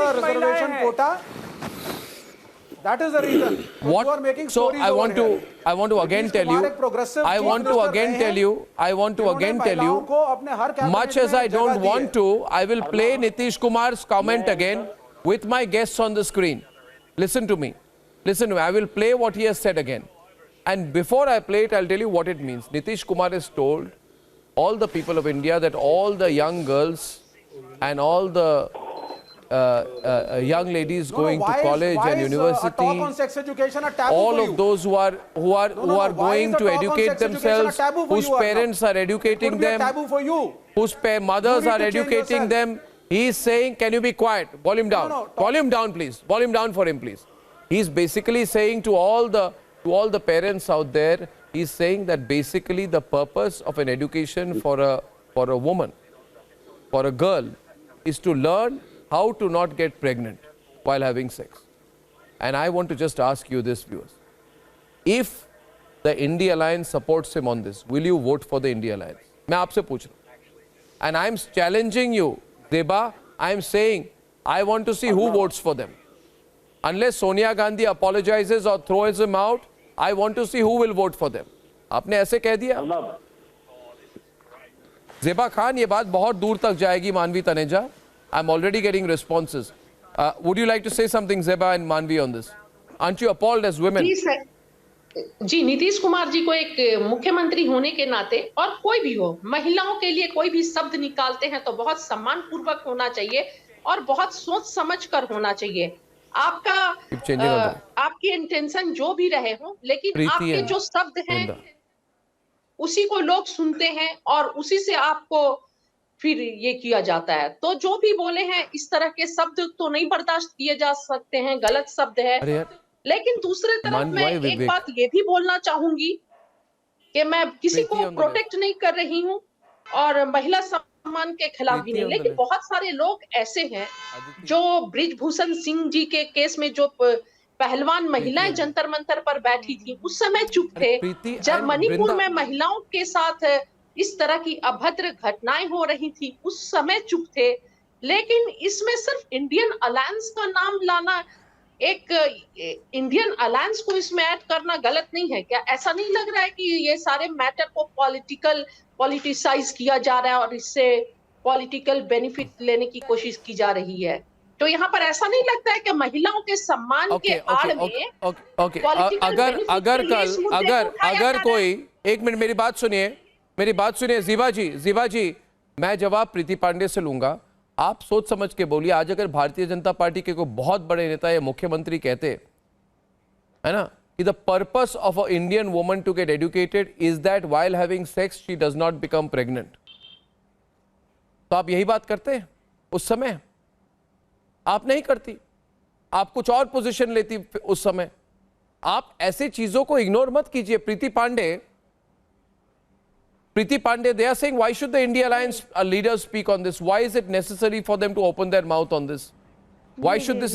the reservation quota. That is the reason. What? You are making So stories I over want here. to again tell you. I want to again tell you. Much as I don't want to, I will play Nitish Kumar's comment again with my guests on the screen. Listen to me. Listen to me. I will play what he has said again. And before I play it, I'll tell you what it means. Nitish Kumar has told all the people of India that all the young girls and all the young ladies going to college and university, talk on sex education a taboo all for of you? those who are going to educate themselves, whose parents are educating Could be a them, taboo for you. whose mothers You need are to change educating yourself. them. He is saying, can you be quiet? Volume down. No, Volume down, please. Volume down for him, please. He's basically saying to all the parents out there, he's saying that basically the purpose of an education for a woman, for a girl, is to learn how to not get pregnant while having sex. And I want to just ask you this, viewers. If the India Alliance supports him on this, will you vote for the India Alliance? मैं आपसे पूछ रहा हूँ. And I'm challenging you, Deba, I'm saying, I want to see who votes for them. Unless Sonia Gandhi apologizes or throws him out, I want to see who will vote for them. आपने ऐसे कह दिया? ज़ेबा खान, ये बात बहुत दूर तक जाएगी, मानवी Taneja. I'm already getting responses. Would you like to say something, Zeba and Manvi, on this? Aren't you appalled as women? जी, नीतीश कुमार जी को एक मुख्यमंत्री होने के नाते, और कोई भी हो, महिलाओं के लिए कोई भी शब्द निकालते हैं तो बहुत सम्मान पूर्वक होना चाहिए और बहुत सोच समझ कर होना चाहिए. आपकी इंटेंशन जो भी रहे हो, लेकिन आपके जो शब्द हैं उसी को लोग सुनते हैं और उसी से आपको फिर ये किया जाता है. तो जो भी बोले हैं इस तरह के शब्द तो नहीं बर्दाश्त किए जा सकते हैं, गलत शब्द है. लेकिन दूसरे तरफ मैं एक बात ये भी बोलना चाहूंगी कि मैं किसी को प्रोटेक्ट नहीं कर रही हूं और महिला सम्मान के खिलाफ भी नहीं, लेकिन बहुत सारे लोग ऐसे हैं जो बृजभूषण सिंह जी के केस में जो पहलवान महिलाएं जंतर मंतर पर बैठी थी उस समय चुप थे. जब मणिपुर में महिलाओं के साथ इस तरह की अभद्र घटनाएं हो रही थी उस समय चुप थे. लेकिन इसमें सिर्फ इंडियन अलायंस का नाम लाना, एक इंडियन अलायंस को इसमें ऐड करना गलत नहीं है क्या? ऐसा नहीं लग रहा है कि ये सारे मैटर को पॉलिटिसाइज किया जा रहा है और इससे पॉलिटिकल बेनिफिट लेने की कोशिश की जा रही है? तो यहाँ पर ऐसा नहीं लगता है कि महिलाओं के सम्मान के आड़ में अगर कोई, एक मिनट मेरी बात सुनिए जीवा जी, मैं जवाब प्रीति पांडे से लूंगा. आप सोच समझ के बोलिए. आज अगर भारतीय जनता पार्टी के कोई बहुत बड़े नेता या मुख्यमंत्री कहते है ना कि the purpose of a Indian woman to get educated is that while having sex she does not become pregnant, तो आप यही बात करते हैं? उस समय आप नहीं करती, आप कुछ और पोजीशन लेती उस समय. आप ऐसे चीजों को इग्नोर मत कीजिए. Preeti Pandey, they are saying, why should the India Alliance leaders speak on this? Why is it necessary for them to open their mouth on this? Why should this